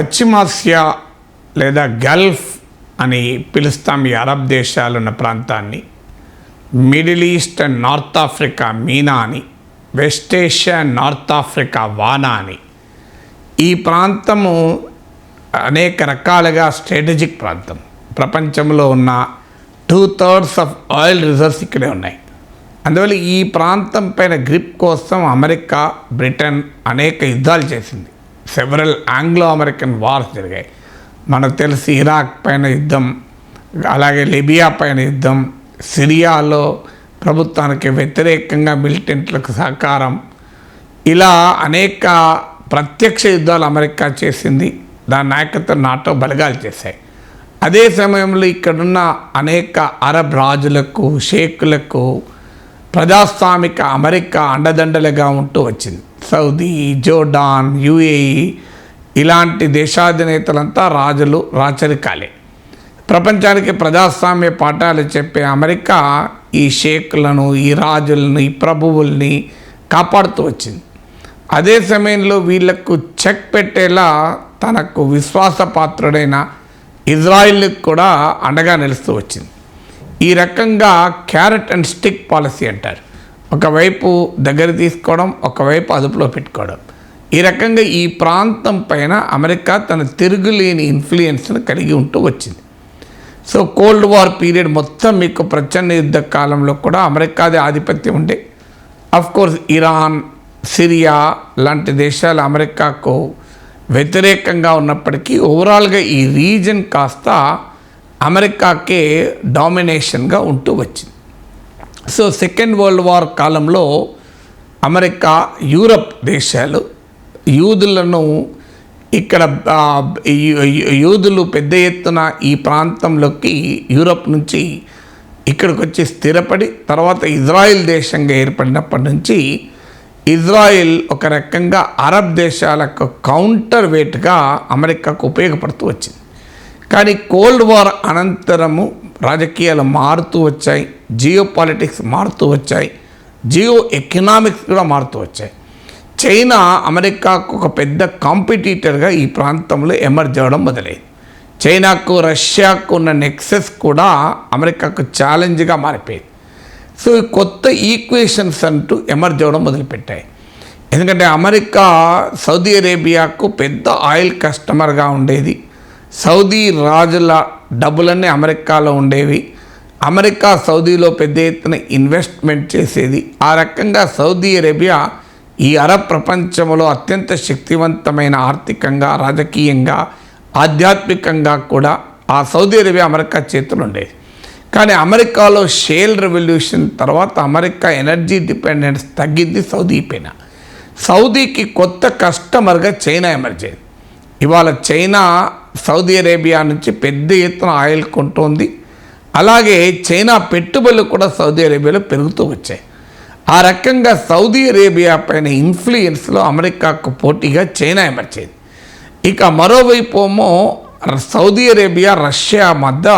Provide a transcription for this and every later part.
పశ్చిమాసియా లేదా గల్ఫ్ అని పిలుస్తాం ఈ అరబ్ దేశాలు ఉన్న ప్రాంతాన్ని. Middle east and north Africa Meena అని, వెస్ట్ ఏషియా నార్త్ ఆఫ్రికా వానా అని. ఈ ప్రాంతము అనేక రకాలుగా స్ట్రాటజిక్ ప్రాంతం. ప్రపంచంలో ఉన్న 2/3 ఆఫ్ ఆయిల్ రిజర్వ్స్ ఇక్కడే ఉన్నాయి. అందువల్ల ఈ ప్రాంతం పైన గ్రిప్ కోసం అమెరికా, బ్రిటన్ అనేక యుద్ధాలు చేసింది. సెవరల్ ఆంగ్లో అమెరికన్ వార్స్ జరిగాయి. మనకు తెలిసి ఇరాక్ పైన యుద్ధం, అలాగే లిబియా పైన యుద్ధం, సిరియాలో ప్రభుత్వానికి వ్యతిరేకంగా మిలిటెంట్లకు సహకారం, ఇలా అనేక ప్రత్యక్ష యుద్ధాలు అమెరికా చేసింది. దాని నాయకత్వం నాటో బలగాలు చేశాయి. అదే సమయంలో ఇక్కడున్న అనేక అరబ్ రాజులకు, షేకులకు ప్రజాస్వామిక అమెరికా అండదండలుగా ఉంటూ వచ్చింది. సౌదీ, జోర్డాన్, యుఏఈ ఇలాంటి దేశాధినేతలంతా రాజులు, రాచరికాలే. ప్రపంచానికి ప్రజాస్వామ్య పాఠాలు చెప్పే అమెరికా ఈ షేకులను, ఈ రాజులను, ఈ ప్రభువుల్ని కాపాడుతూ వచ్చింది. అదే సమయంలో వీళ్లకు చెక్ పెట్టేలా తనకు విశ్వాసపాత్రుడైన ఇజ్రాయిల్కి కూడా అండగా నిలుస్తూ వచ్చింది. ఈ రకంగా క్యారెట్ అండ్ స్టిక్ పాలసీ అంటారు. ఒకవైపు దగ్గర తీసుకోవడం, ఒకవైపు అదుపులో పెట్టుకోవడం. ఈ రకంగా ఈ ప్రాంతం పైన అమెరికా తన తిరుగులేని ఇన్ఫ్లుయెన్స్ను కలిగి ఉంటూ వచ్చింది. సో కోల్డ్ వార్ పీరియడ్ మొత్తం మీకు ప్రచండ యుద్ధ కాలంలో కూడా అమెరికాదే ఆధిపత్యం ఉండే. అఫ్కోర్స్ ఇరాన్, సిరియా లాంటి దేశాలు అమెరికాకు వ్యతిరేకంగా ఉన్నప్పటికీ ఓవరాల్గా ఈ రీజన్ కాస్త అమెరికాకే డామినేషన్గా ఉంటూ వచ్చింది. సో సెకండ్ వరల్డ్ వార్ కాలంలో అమెరికా, యూరప్ దేశాలు యూదులను ఇక్కడ యూదులు పెద్ద ఎత్తున ఈ ప్రాంతంలోకి యూరప్ నుంచి ఇక్కడికి వచ్చి స్థిరపడి తర్వాత ఇజ్రాయిల్ దేశంగా ఏర్పడినప్పటి నుంచి ఇజ్రాయిల్ ఒక రకంగా అరబ్ దేశాలకు కౌంటర్ వెయిట్గా అమెరికాకు ఉపయోగపడుతూ వచ్చింది. కానీ కోల్డ్ వార్ అనంతరము రాజకీయాలు మారుతూ వచ్చాయి, జియో పాలిటిక్స్ మారుతూ వచ్చాయి, జియో ఎకనామిక్స్ కూడా మారుతూ వచ్చాయి. చైనా అమెరికాకు ఒక పెద్ద కాంపిటీటర్గా ఈ ప్రాంతంలో ఎమర్జ్ అవ్వడం మొదలైంది. చైనాకు, రష్యాకు ఉన్న నెక్సెస్ కూడా అమెరికాకు ఛాలెంజ్గా మారిపోయింది. సో కొత్త ఈక్వేషన్స్ అంటూ ఎమర్జ్ అవ్వడం మొదలుపెట్టాయి. ఎందుకంటే అమెరికా సౌదీ అరేబియాకు పెద్ద ఆయిల్ కస్టమర్గా ఉండేది. సౌదీ రాజుల డబ్బులన్నీ అమెరికాలో ఉండేవి. అమెరికా సౌదీలో పెద్ద ఎత్తున ఇన్వెస్ట్మెంట్ చేసేది. ఆ రకంగా సౌదీ అరేబియా ఈ అరబ్ ప్రపంచంలో అత్యంత శక్తివంతమైన ఆర్థికంగా, రాజకీయంగా, ఆధ్యాత్మికంగా కూడా ఆ సౌదీ అరేబియా అమెరికా చేతులు ఉండేది. కానీ అమెరికాలో షేల్ రెవల్యూషన్ తర్వాత అమెరికా ఎనర్జీ డిపెండెన్స్ తగ్గింది సౌదీ పైన. సౌదీకి కొత్త కస్టమర్గా చైనా ఎమర్జ్ అయింది. ఇవాళ చైనా సౌదీ అరేబియా నుంచి పెద్ద ఎత్తున ఆయిల్ కొంటోంది. అలాగే చైనా పెట్టుబడులు కూడా సౌదీ అరేబియాలో పెరుగుతూ వచ్చాయి. ఆ రకంగా సౌదీ అరేబియా పైన ఇన్ఫ్లుయెన్స్లో అమెరికాకు పోటీగా చైనా ఎమర్జ్ అయింది. ఇక మరోవైపు ఏమో సౌదీ అరేబియా, రష్యా మధ్య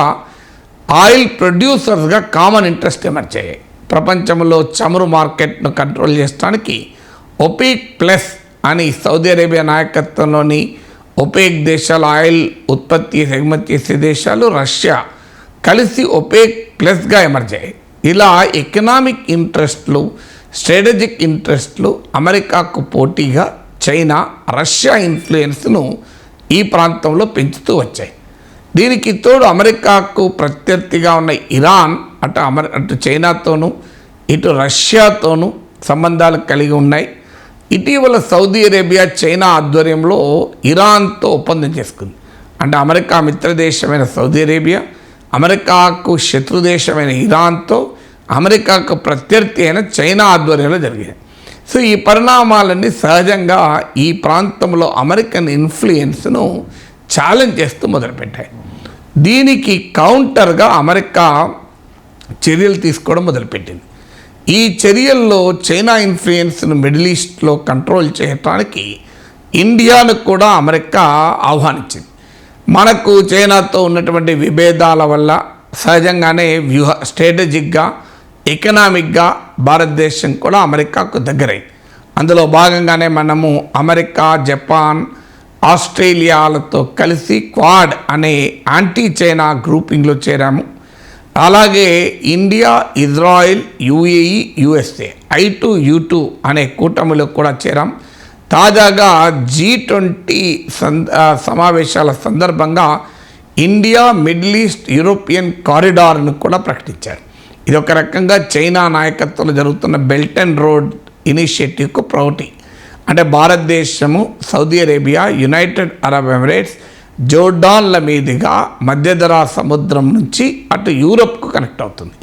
ఆయిల్ ప్రొడ్యూసర్స్గా కామన్ ఇంట్రెస్ట్ ఎమర్జ్ అయ్యాయి. ప్రపంచంలో చమురు మార్కెట్ను కంట్రోల్ చేయడానికి ఒపెక్ ప్లస్ అని సౌదీ అరేబియా నాయకత్వంలోని ఒపెక్ దేశాలు, ఆయిల్ ఉత్పత్తి ఎగుమతి చేసే దేశాలు, రష్యా కలిసి ఒపెక్ ప్లస్గా ఎమర్జ్ అయ్యాయి. ఇలా ఎకనామిక్ ఇంట్రెస్ట్లు, స్ట్రాటజిక్ ఇంట్రెస్ట్లు అమెరికాకు పోటీగా చైనా, రష్యా ఇన్ఫ్లుయెన్స్ను ఈ ప్రాంతంలో పెంచుతూ వచ్చాయి. దీనికి తోడు అమెరికాకు ప్రత్యర్థిగా ఉన్న ఇరాన్ అటు చైనాతోనూ ఇటు రష్యాతోనూ సంబంధాలు కలిగి ఉన్నాయి. ఇటీవల సౌదీ అరేబియా చైనా ఆధ్వర్యంలో ఇరాన్తో ఒప్పందం చేసుకుంది. అంటే అమెరికా మిత్రదేశమైన సౌదీ అరేబియా, అమెరికాకు శత్రుదేశమైన ఇరాన్తో అమెరికాకు ప్రత్యర్థి అయిన చైనా ఆధ్వర్యంలో జరిగాయి. సో ఈ పరిణామాలన్నీ సహజంగా ఈ ప్రాంతంలో అమెరికన్ ఇన్ఫ్లుయెన్స్ను ఛాలెంజ్ చేస్తూ మొదలుపెట్టాయి. దీనికి కౌంటర్గా అమెరికా చర్యలు తీసుకోవడం మొదలుపెట్టింది. ఈ చర్యల్లో చైనా ఇన్ఫ్లుయెన్స్ను మిడిల్ ఈస్ట్లో కంట్రోల్ చేయడానికి ఇండియాను కూడా అమెరికా ఆహ్వానించింది. మనకు చైనాతో ఉన్నటువంటి విభేదాల వల్ల సహజంగానే స్ట్రాటజిక్గా, ఎకనామిక్గా భారతదేశం కూడా అమెరికాకు దగ్గరైంది. అందులో భాగంగానే మనము అమెరికా, జపాన్, ఆస్ట్రేలియాలతో కలిసి క్వాడ్ అనే యాంటీ చైనా గ్రూపింగ్లో చేరాము. అలాగే India, Israel, UAE, USA I2U2 అనే కూటమిలో కూడా చేరాం. తాజాగా G20 సమావేశాల సందర్భంగా ఇండియా, మిడిల్ ఈస్ట్, యూరోపియన్ కారిడార్ను కూడా ప్రకటించారు. ఇది ఒక రకంగా చైనా నాయకత్వంలో జరుగుతున్న బెల్ట్ అండ్ రోడ్ ఇనిషియేటివ్కు ప్రౌటి. అంటే భారతదేశము, Saudi Arabia, United Arab Emirates, జోర్డాన్ల మీదుగా మధ్యధరా సముద్రం నుంచి అటు యూరప్కు కనెక్ట్ అవుతుంది.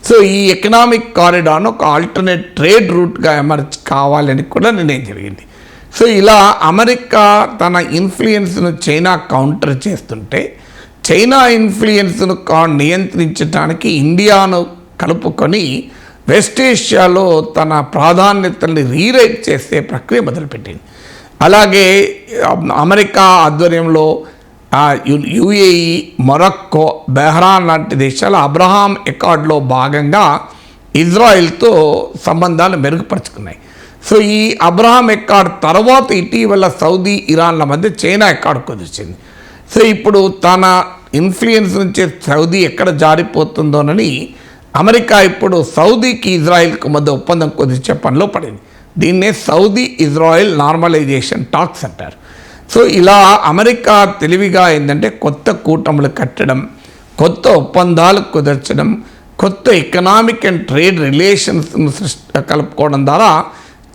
సో ఈ ఎకనామిక్ కారిడార్ను ఒక ఆల్టర్నేట్ ట్రేడ్ రూట్గా ఎమర్జ్ కావాలని కూడా నిర్ణయం జరిగింది. సో ఇలా అమెరికా తన ఇన్ఫ్లుయెన్స్ను చైనా కౌంటర్ చేస్తుంటే, చైనా ఇన్ఫ్లుయెన్స్ను నియంత్రించడానికి ఇండియాను కలుపుకొని వెస్ట్ ఏషియాలో తన ప్రాధాన్యతల్ని రీరైట్ చేసే ప్రక్రియ మొదలుపెట్టింది. అలాగే అమెరికా ఆధ్వర్యంలో యుఏఈ, మొరక్కో, బెహ్రాన్ లాంటి దేశాలు అబ్రహాం అకార్డ్లో భాగంగా ఇజ్రాయిల్తో సంబంధాలు మెరుగుపరుచుకున్నాయి. సో ఈ అబ్రహాం అకార్డ్ తర్వాత ఇటీవల సౌదీ, ఇరాన్ల మధ్య చైనా అకార్డ్ కుదిర్చింది. సో ఇప్పుడు తన ఇన్ఫ్లుయెన్స్ నుంచి సౌదీ ఎక్కడ జారిపోతుందోనని అమెరికా ఇప్పుడు సౌదీకి, ఇజ్రాయిల్కు మధ్య ఒప్పందం కుదిర్చే పనిలో పడింది. దీన్నే సౌదీ ఇజ్రాయిల్ నార్మలైజేషన్ టాక్స్ అంటారు. సో ఇలా అమెరికా తెలివిగా ఏంటంటే కొత్త కూటములు కట్టడం, కొత్త ఒప్పందాలు కుదర్చడం, కొత్త ఎకనామిక్ అండ్ ట్రేడ్ రిలేషన్స్ను కలుపుకోవడం ద్వారా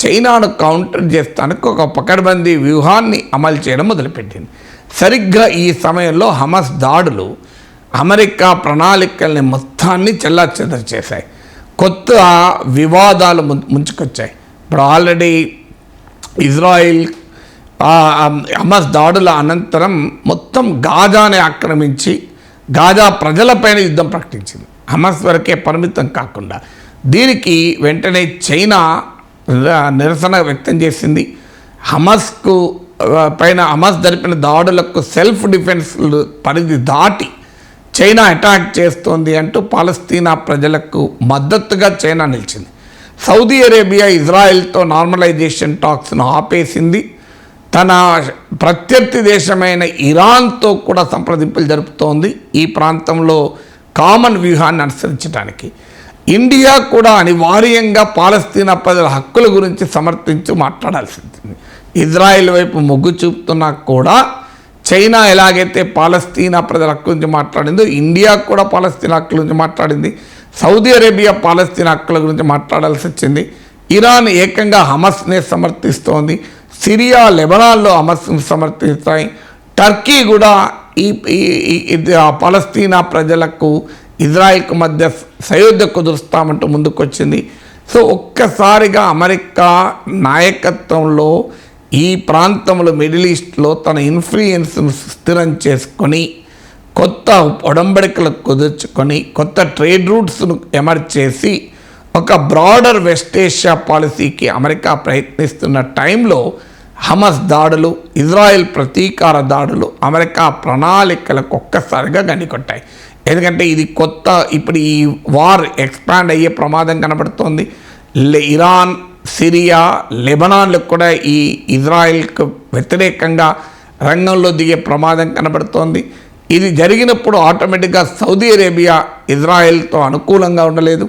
చైనాను కౌంటర్ చేస్తానికి ఒక పకడ్బందీ వ్యూహాన్ని అమలు చేయడం మొదలుపెట్టింది. సరిగ్గా ఈ సమయంలో హమాస్ దాడులు అమెరికా ప్రణాళికల్ని మొత్తాన్ని చెల్లాచెదరు చేశాయి. కొత్త వివాదాలు ముంచుకొచ్చాయి. ఇప్పుడు ఆల్రెడీ ఇజ్రాయిల్ హమాస్ దాడుల అనంతరం మొత్తం గాజాని ఆక్రమించి గాజా ప్రజలపైన యుద్ధం ప్రకటించింది, హమాస్ వరకే పరిమితం కాకుండా. దీనికి వెంటనే చైనా నిరసన వ్యక్తం చేసింది. హమాస్కు పైన హమాస్ జరిపిన దాడులకు సెల్ఫ్ డిఫెన్స్ పరిధి దాటి చైనా అటాక్ చేస్తోంది అంటూ పాలస్తీనా ప్రజలకు మద్దతుగా చైనా నిలిచింది. సౌదీ అరేబియా ఇజ్రాయెల్తో నార్మలైజేషన్ టాక్స్ను ఆపేసింది. తన ప్రత్యర్థి దేశమైన ఇరాన్తో కూడా సంప్రదింపులు జరుపుతోంది ఈ ప్రాంతంలో కామన్ వ్యూహాన్ని అనుసరించడానికి. ఇండియా కూడా అనివార్యంగా పాలస్తీనా ప్రజల హక్కుల గురించి సమర్థించి మాట్లాడాల్సింది. ఇజ్రాయెల్ వైపు మొగ్గు చూపుతున్నా కూడా చైనా ఎలాగైతే పాలస్తీనా ప్రజల హక్కు గురించి మాట్లాడిందో, ఇండియా కూడా పాలస్తీనా హక్కుల గురించి మాట్లాడింది. సౌదీ అరేబియా పాలస్తీనా హక్కుల గురించి మాట్లాడాల్సి వచ్చింది. ఇరాన్ ఏకంగా హమాస్నే సమర్థిస్తోంది. సిరియా, లెబనాన్లో హమాస్ని సమర్థిస్తాయి. టర్కీ కూడా ఈ పాలస్తీనా ప్రజలకు ఇజ్రాయెల్కు మధ్య సయోధ్య కుదురుస్తామంటూ ముందుకొచ్చింది. సో ఒక్కసారిగా అమెరికా నాయకత్వంలో ఈ ప్రాంతంలో మిడిల్ ఈస్ట్లో తన ఇన్ఫ్లుయెన్స్ను స్థిరం చేసుకొని కొత్త ఒడంబడికలు కుదుర్చుకొని కొత్త ట్రేడ్ రూట్స్ను ఎమర్జ్ చేసి ఒక బ్రాడర్ వెస్ట్ ఏషియా పాలసీకి అమెరికా ప్రయత్నిస్తున్న టైంలో హమాస్ దాడులు, ఇజ్రాయెల్ ప్రతీకార దాడులు అమెరికా ప్రణాళికలకు ఒక్కసారిగా గండికొట్టాయి. ఎందుకంటే ఇది కొత్త, ఇప్పుడు ఈ వార్ ఎక్స్పాండ్ అయ్యే ప్రమాదం కనబడుతోంది. ఇరాన్, సిరియా, లెబనాన్లకు కూడా ఈ ఇజ్రాయెల్కు వ్యతిరేకంగా రంగంలో దిగే ప్రమాదం కనబడుతోంది. ఇది జరిగినప్పుడు ఆటోమేటిక్గా సౌదీ అరేబియా ఇజ్రాయెల్తో అనుకూలంగా ఉండలేదు.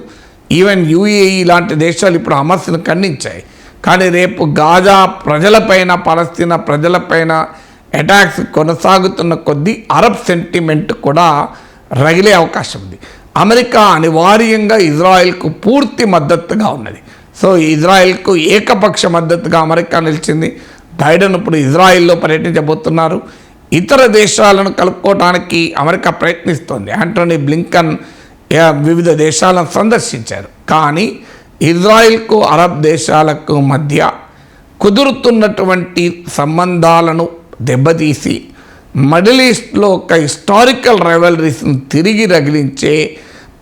ఈవెన్ యుఏఈ లాంటి దేశాలు ఇప్పుడు హమాస్ను ఖండించాయి. కానీ రేపు గాజా ప్రజలపైన, పాలస్తీనా ప్రజలపైన అటాక్స్ కొనసాగుతున్న కొద్దీ అరబ్ సెంటిమెంట్ కూడా రగిలే అవకాశం ఉంది. అమెరికా అనివార్యంగా ఇజ్రాయెల్కు పూర్తి మద్దతుగా ఉన్నది. సో ఇజ్రాయెల్కు ఏకపక్ష మద్దతుగా అమెరికా నిలిచింది. బైడెన్ ఇప్పుడు ఇజ్రాయెల్లో పర్యటించబోతున్నారు. ఇతర దేశాలను కలుపుకోవడానికి అమెరికా ప్రయత్నిస్తోంది. యాంటోనీ బ్లింకన్ వివిధ దేశాలను సందర్శించారు. కానీ ఇజ్రాయెల్కు అరబ్ దేశాలకు మధ్య కుదురుతున్నటువంటి సంబంధాలను దెబ్బతీసి మిడిల్ ఈస్ట్లో ఒక హిస్టారికల్ రైవలరీస్ని తిరిగి రగిలించే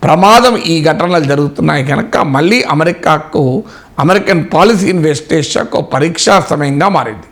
ప్రమాదం ఈ ఘటనలు జరుగుతున్నాయి. కనుక మళ్ళీ అమెరికాకు, అమెరికన్ పాలసీ ఇన్ వెస్ట్ ఏషియాకు పరీక్షా సమయంగా మారింది.